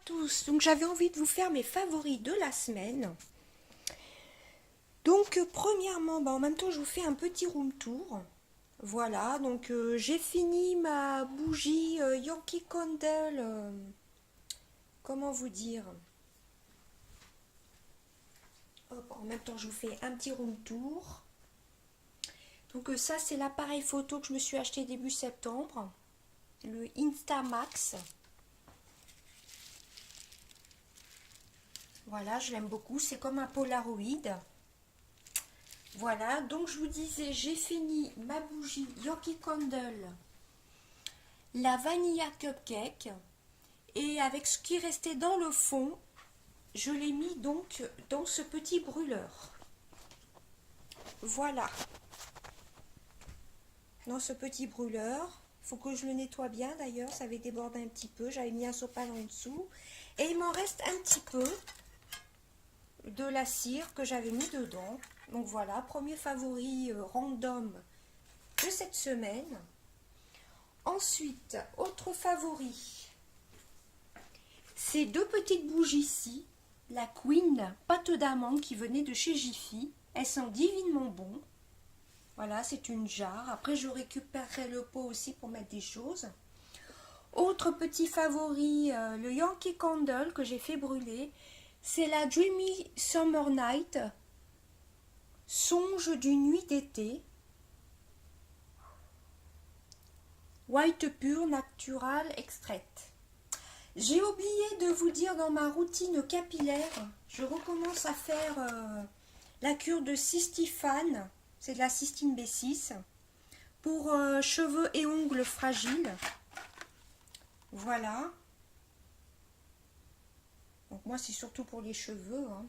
tous, donc j'avais envie de vous faire mes favoris de la semaine. Donc premièrement, en même temps je vous fais un petit room tour. Voilà, donc j'ai fini ma bougie Yankee Candle, comment vous dire. Hop, en même temps je vous fais un petit room tour. Donc ça c'est l'appareil photo que je me suis acheté début septembre, le Instamax. Voilà, je l'aime beaucoup, c'est comme un Polaroid. Voilà, donc je vous disais, j'ai fini ma bougie Yankee Candle, la Vanilla Cupcake, et avec ce qui restait dans le fond, je l'ai mis donc dans ce petit brûleur. Voilà, dans ce petit brûleur. Il faut que je le nettoie bien d'ailleurs, ça avait débordé un petit peu, j'avais mis un sopalin en dessous. Et il m'en reste un petit peu de la cire que j'avais mis dedans. Donc voilà, premier favori random de cette semaine. Ensuite, autre favori, ces deux petites bougies-ci, la Queen pâte d'amande qui venait de chez Jiffy. Elles sont divinement bon. Voilà, c'est une jarre. Après, je récupérerai le pot aussi pour mettre des choses. Autre petit favori, le Yankee Candle que j'ai fait brûler. C'est la Dreamy Summer Night, songe d'une nuit d'été. White pure natural extraite. J'ai oublié de vous dire, dans ma routine capillaire, je recommence à faire la cure de cystifane, c'est de la cystine B6, pour cheveux et ongles fragiles. Voilà. Donc moi c'est surtout pour les cheveux, hein.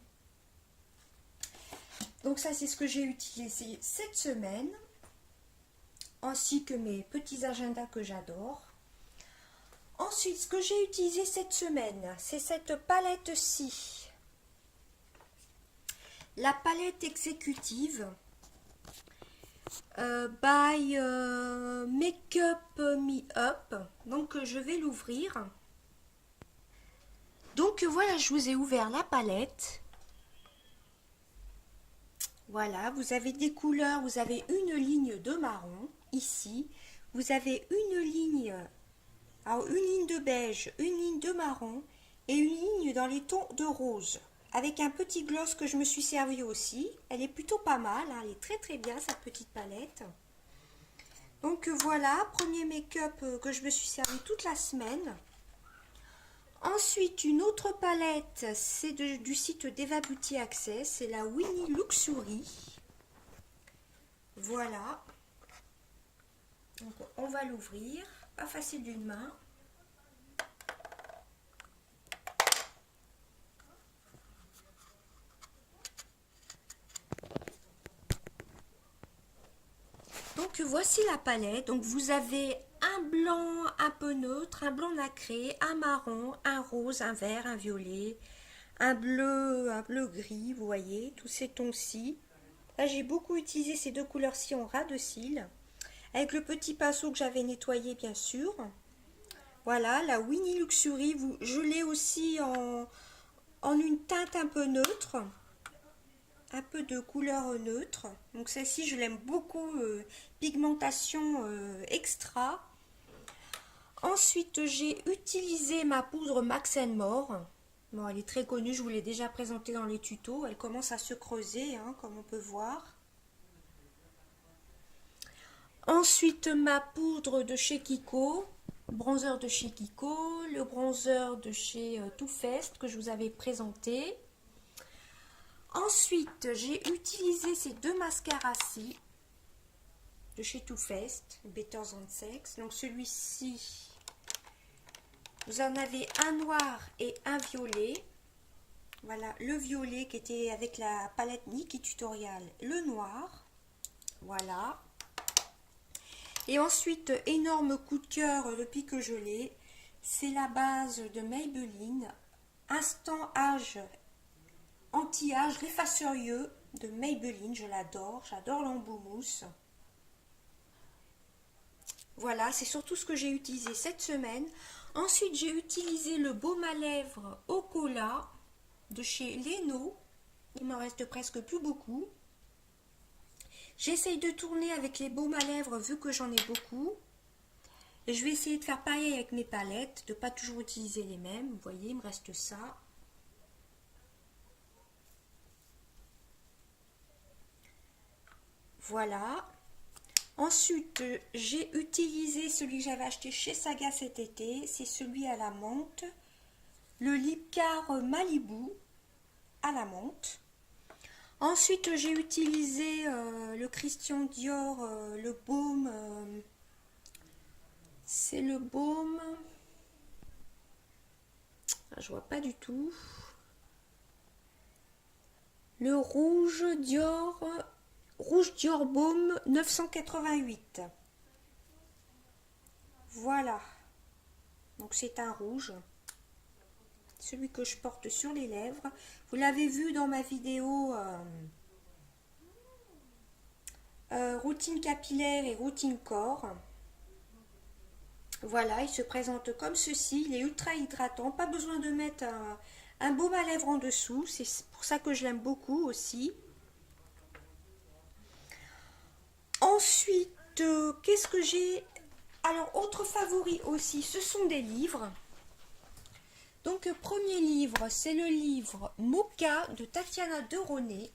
Donc ça c'est ce que j'ai utilisé cette semaine, ainsi que mes petits agendas que j'adore. Ensuite, ce que j'ai utilisé cette semaine, c'est cette palette-ci. La palette exécutive by Makeup Me Up. Donc, je vais l'ouvrir. Donc, voilà, je vous ai ouvert la palette. Voilà, vous avez des couleurs. Vous avez une ligne de marron, ici. Vous avez une ligne... Alors, une ligne de beige, une ligne de marron et une ligne dans les tons de rose. Avec un petit gloss que je me suis servi aussi. Elle est plutôt pas mal, hein, elle est très très bien cette petite palette. Donc voilà, premier make-up que je me suis servi toute la semaine. Ensuite, une autre palette, c'est du site d'Eva Beauty Access, c'est la Winnie Luxury. Voilà. Donc on va l'ouvrir. Pas facile d'une main. Donc voici la palette. Donc vous avez un blanc un peu neutre, un blanc nacré, un marron, un rose, un vert, un violet, un bleu gris, vous voyez, tous ces tons-ci. Là j'ai beaucoup utilisé ces deux couleurs-ci en ras de cils. Avec le petit pinceau que j'avais nettoyé bien sûr. Voilà, la Winnie Luxury, je l'ai aussi en une teinte un peu neutre. Un peu de couleur neutre. Donc celle-ci, je l'aime beaucoup. Pigmentation extra. Ensuite, j'ai utilisé ma poudre Max More. Bon, elle est très connue, je vous l'ai déjà présentée dans les tutos. Elle commence à se creuser, hein, comme on peut voir. Ensuite, ma poudre de chez Kiko, bronzer de chez Kiko, le bronzer de chez Too Faced que je vous avais présenté. Ensuite, j'ai utilisé ces deux mascaras-ci de chez Too Faced, Better Than Sex. Donc celui-ci, vous en avez un noir et un violet. Voilà, le violet qui était avec la palette Nikki Tutorial, le noir. Voilà. Et ensuite, énorme coup de cœur depuis que je l'ai, c'est la base de Maybelline, Instant Âge, Anti-Âge, Réfacerieux de Maybelline, je l'adore, j'adore l'embout mousse. Voilà, c'est surtout ce que j'ai utilisé cette semaine. Ensuite, j'ai utilisé le baume à lèvres au cola de chez Leno. Il m'en reste presque plus beaucoup. J'essaye de tourner avec les baumes à lèvres vu que j'en ai beaucoup. Et je vais essayer de faire pareil avec mes palettes, de ne pas toujours utiliser les mêmes. Vous voyez, il me reste ça. Voilà. Ensuite, j'ai utilisé celui que j'avais acheté chez Saga cet été. C'est celui à la menthe. Le lip car Malibu à la menthe. Ensuite, j'ai utilisé le Christian Dior, le baume. C'est le baume. Ah, je vois pas du tout. Le rouge Dior Baume 988. Voilà. Donc c'est un rouge. Celui que je porte sur les lèvres. Vous l'avez vu dans ma vidéo routine capillaire et routine corps. Voilà, il se présente comme ceci. Il est ultra hydratant. Pas besoin de mettre un baume à lèvres en dessous. C'est pour ça que je l'aime beaucoup aussi. Ensuite, qu'est-ce que j'ai? Alors, autre favori aussi, ce sont des livres. Donc, premier livre, c'est le livre Mocha de Tatiana Deronay.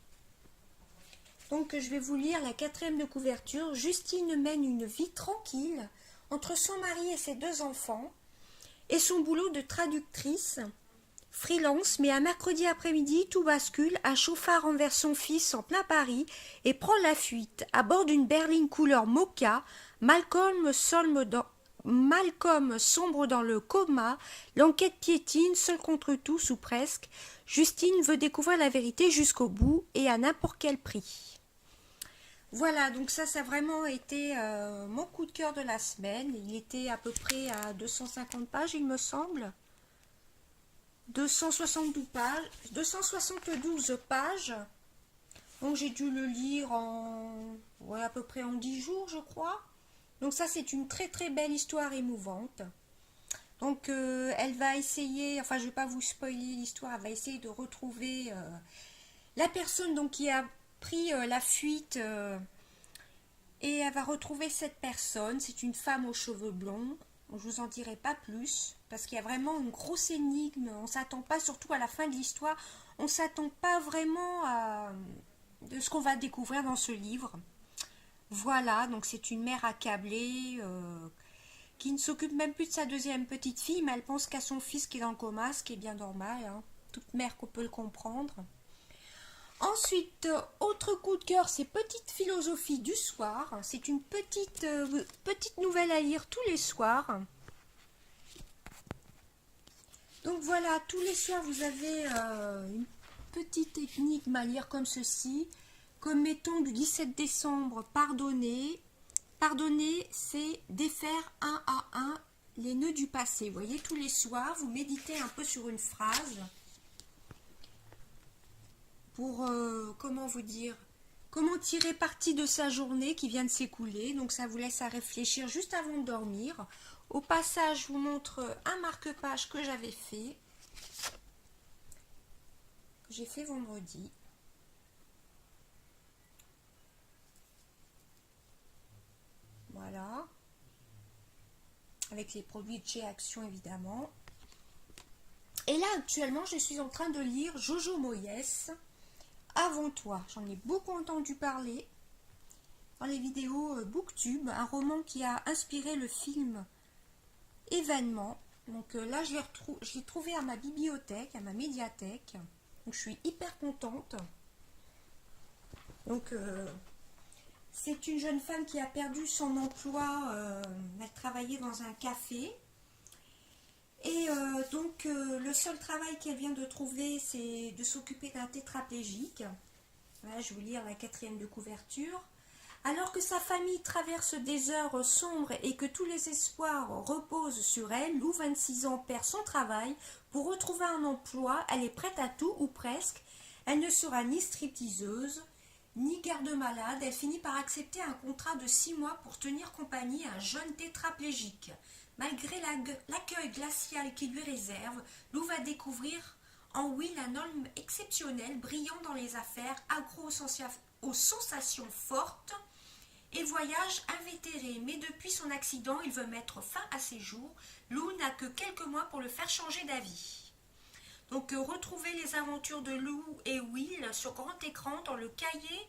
Donc, je vais vous lire la 4e de couverture. Justine mène une vie tranquille entre son mari et ses 2 enfants et son boulot de traductrice freelance, mais un mercredi après-midi, tout bascule, un chauffard renverse son fils en plein Paris et prend la fuite. À bord d'une berline couleur mocha, Malcolm sombre dans le coma, l'enquête piétine, seul contre tous ou presque. Justine veut découvrir la vérité jusqu'au bout et à n'importe quel prix. Voilà, donc ça a vraiment été mon coup de cœur de la semaine. Il était à peu près à 250 pages, il me semble. 272 pages, 272 pages. Donc j'ai dû le lire à peu près en 10 jours, je crois. Donc ça, c'est une très très belle histoire émouvante. Donc elle va essayer, enfin je ne vais pas vous spoiler l'histoire, elle va essayer de retrouver la personne donc, qui a pris la fuite et elle va retrouver cette personne. C'est une femme aux cheveux blonds. Je vous en dirai pas plus parce qu'il y a vraiment une grosse énigme. On s'attend pas, surtout à la fin de l'histoire, on s'attend pas vraiment à de ce qu'on va découvrir dans ce livre. Voilà, donc c'est une mère accablée qui ne s'occupe même plus de sa 2e petite fille, mais elle pense qu'à son fils qui est dans le coma, ce qui est bien normal, hein. Toute mère qu'on peut le comprendre. Ensuite, autre coup de cœur, c'est Petite philosophie du soir. C'est une petite nouvelle à lire tous les soirs. Donc voilà, tous les soirs, vous avez une petite énigme à lire comme ceci. Comme mettons du 17 décembre, pardonner. Pardonner, c'est défaire un à un les nœuds du passé. Vous voyez, tous les soirs, vous méditez un peu sur une phrase. Pour, comment vous dire, comment tirer parti de sa journée qui vient de s'écouler. Donc ça vous laisse à réfléchir juste avant de dormir. Au passage, je vous montre un marque-page que j'avais fait. Que j'ai fait vendredi. Voilà. Avec les produits de chez Action évidemment. Et là actuellement, je suis en train de lire Jojo Moyes. Avant toi, j'en ai beaucoup entendu parler dans les vidéos Booktube, un roman qui a inspiré le film Événement. Donc là, je l'ai trouvé à ma bibliothèque, à ma médiathèque. Donc je suis hyper contente. Donc c'est une jeune femme qui a perdu son emploi. Elle travaillait dans un café. Et donc, le seul travail qu'elle vient de trouver, c'est de s'occuper d'un tétraplégique. Voilà, je vais vous lire la 4e de couverture. Alors que sa famille traverse des heures sombres et que tous les espoirs reposent sur elle, Lou, 26 ans, perd son travail. Pour retrouver un emploi, elle est prête à tout, ou presque. Elle ne sera ni stripteaseuse, ni garde-malade. Elle finit par accepter un contrat de 6 mois pour tenir compagnie à un jeune tétraplégique. Malgré l'accueil glacial qui lui réserve, Lou va découvrir en Will un homme exceptionnel, brillant dans les affaires, accro aux sensations fortes et voyage invétéré. Mais depuis son accident, il veut mettre fin à ses jours. Lou n'a que quelques mois pour le faire changer d'avis. Donc retrouvez les aventures de Lou et Will sur grand écran dans le cahier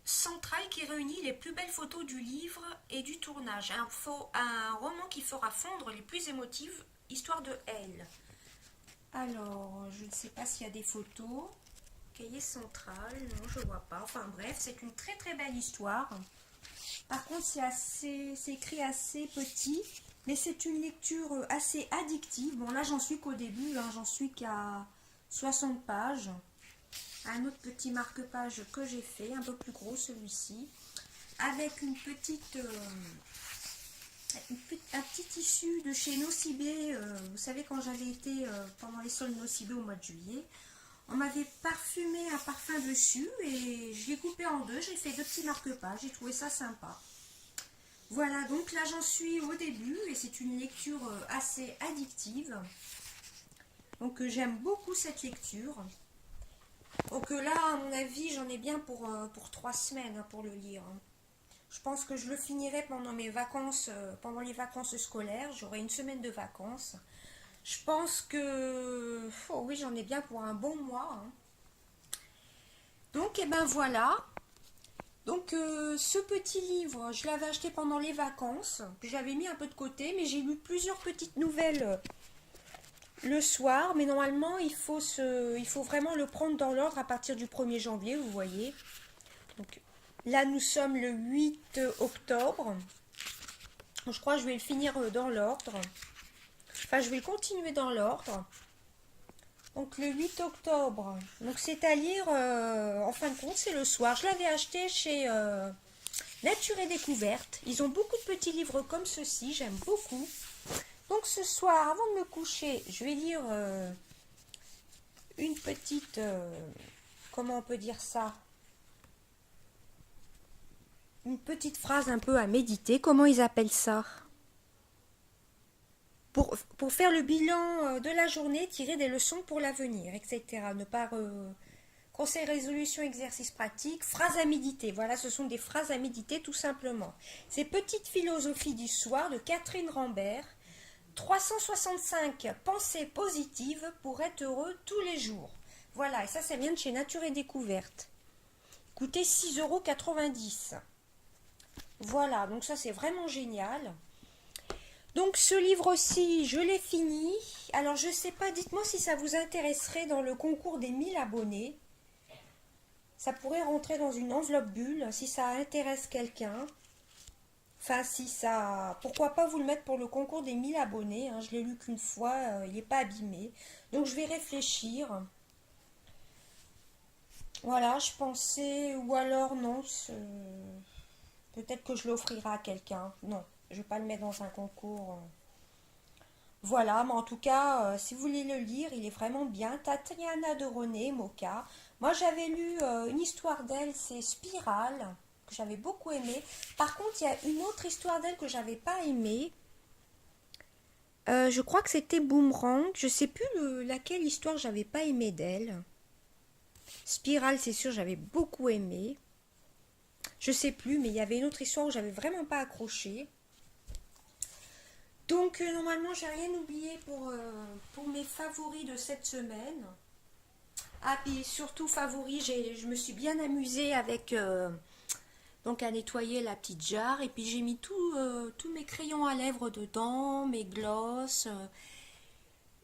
central qui réunit les plus belles photos du livre et du tournage. Un roman qui fera fondre les plus émotives histoires de elle. Alors, je ne sais pas s'il y a des photos. Cahier central, non, je ne vois pas. Enfin bref, c'est une très très belle histoire. Par contre, c'est écrit assez petit, mais c'est une lecture assez addictive. Bon, là, j'en suis qu'au début, hein, j'en suis qu'à 60 pages. Un autre petit marque-page que j'ai fait, un peu plus gros celui-ci, avec un petit tissu de chez Nocibé. Vous savez, quand j'avais été pendant les soldes Nocibé au mois de juillet, on m'avait parfumé un parfum dessus et je l'ai coupé en deux. J'ai fait deux petits marque-pages, j'ai trouvé ça sympa. Voilà, donc là j'en suis au début et c'est une lecture assez addictive. Donc j'aime beaucoup cette lecture. Donc là, à mon avis, j'en ai bien pour 3 semaines hein, pour le lire. Je pense que je le finirai pendant mes vacances, pendant les vacances scolaires. J'aurai une semaine de vacances. Je pense que... Oh oui, j'en ai bien pour un bon mois. Hein. Donc, et ben voilà. Donc, ce petit livre, je l'avais acheté pendant les vacances. Puis j'avais mis un peu de côté, mais j'ai lu plusieurs petites nouvelles le soir. Mais normalement, il faut vraiment le prendre dans l'ordre à partir du 1er janvier, vous voyez. Donc, là, nous sommes le 8 octobre. Je crois que je vais le finir dans l'ordre. Enfin, je vais le continuer dans l'ordre. Donc, le 8 octobre. Donc, c'est à lire, en fin de compte, c'est le soir. Je l'avais acheté chez Nature et Découverte. Ils ont beaucoup de petits livres comme ceci. J'aime beaucoup. Donc, ce soir, avant de me coucher, je vais lire une petite... comment on peut dire ça? Une petite phrase un peu à méditer. Comment ils appellent ça? Pour faire le bilan de la journée, tirer des leçons pour l'avenir, etc. Ne pas conseil, résolution, exercice pratique, phrases à méditer. Voilà, ce sont des phrases à méditer tout simplement. Ces petites philosophies du soir de Catherine Rambert. 365 pensées positives pour être heureux tous les jours. Voilà, et ça vient de chez Nature et Découverte. Coûtait 6,90 €. Voilà, donc ça c'est vraiment génial. Donc ce livre aussi, je l'ai fini. Alors je sais pas, dites-moi si ça vous intéresserait dans le concours des 1000 abonnés. Ça pourrait rentrer dans une enveloppe bulle si ça intéresse quelqu'un. Enfin si ça... Pourquoi pas vous le mettre pour le concours des 1000 abonnés. Hein. Je l'ai lu qu'une fois, il n'est pas abîmé. Donc je vais réfléchir. Voilà, je pensais... Ou alors non, peut-être que je l'offrirai à quelqu'un. Non, je ne vais pas le mettre dans un concours. Voilà, mais en tout cas, si vous voulez le lire, il est vraiment bien. Tatiana de René, Moka. Moi, j'avais lu une histoire d'elle, c'est Spirale, que j'avais beaucoup aimé. Par contre, il y a une autre histoire d'elle que j'avais pas aimée. Je crois que c'était Boomerang. Je sais plus laquelle histoire j'avais pas aimé d'elle. Spirale, c'est sûr, j'avais beaucoup aimé. Je sais plus, mais il y avait une autre histoire où j'avais vraiment pas accroché. Donc normalement j'ai rien oublié pour mes favoris de cette semaine. Ah puis surtout favoris, je me suis bien amusée avec donc à nettoyer la petite jarre et puis j'ai mis tous mes crayons à lèvres dedans, mes glosses,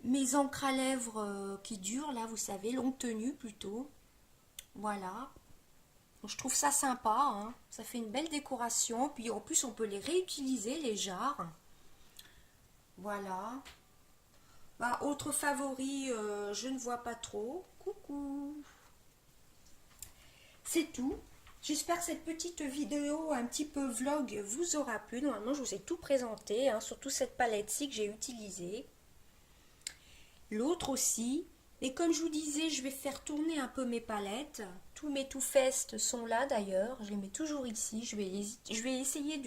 mes encres à lèvres qui durent là vous savez, longue tenue plutôt. Voilà. Donc, je trouve ça sympa, hein. Ça fait une belle décoration puis en plus on peut les réutiliser les jarres. Voilà. Bah, autre favori, je ne vois pas trop. Coucou. C'est tout. J'espère que cette petite vidéo, un petit peu vlog, vous aura plu. Normalement, je vous ai tout présenté, hein, surtout cette palette-ci que j'ai utilisée. L'autre aussi. Et comme je vous disais, je vais faire tourner un peu mes palettes. Tous mes Too Faced sont là d'ailleurs. Je les mets toujours ici. Je vais essayer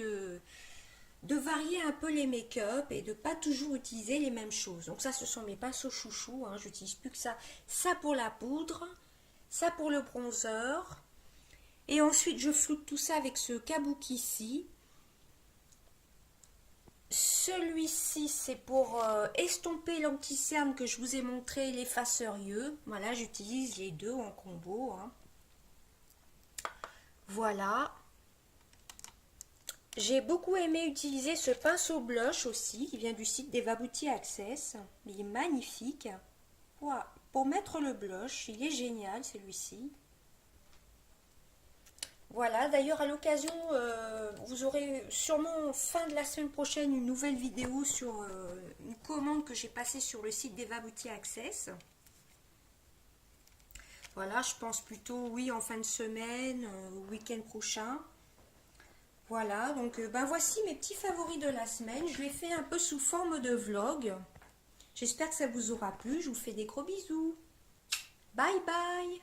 de varier un peu les make-up et de pas toujours utiliser les mêmes choses. Donc ça, ce sont mes pinceaux chouchous, hein. J'utilise plus que ça. Ça pour la poudre, ça pour le bronzer. Et ensuite, je floute tout ça avec ce kabuki ici. Celui-ci, c'est pour estomper l'anti-cerne que je vous ai montré, l'effaceur yeux. Voilà, j'utilise les deux en combo, hein. Voilà. J'ai beaucoup aimé utiliser ce pinceau blush aussi, qui vient du site d'Eva Beauty Access. Il est magnifique. Voilà. Pour mettre le blush, il est génial celui-ci. Voilà, d'ailleurs à l'occasion, vous aurez sûrement fin de la semaine prochaine une nouvelle vidéo sur une commande que j'ai passée sur le site d'Eva Beauty Access. Voilà, je pense plutôt oui en fin de semaine, week-end prochain. Voilà, donc ben voici mes petits favoris de la semaine. Je l'ai fait un peu sous forme de vlog. J'espère que ça vous aura plu. Je vous fais des gros bisous. Bye bye.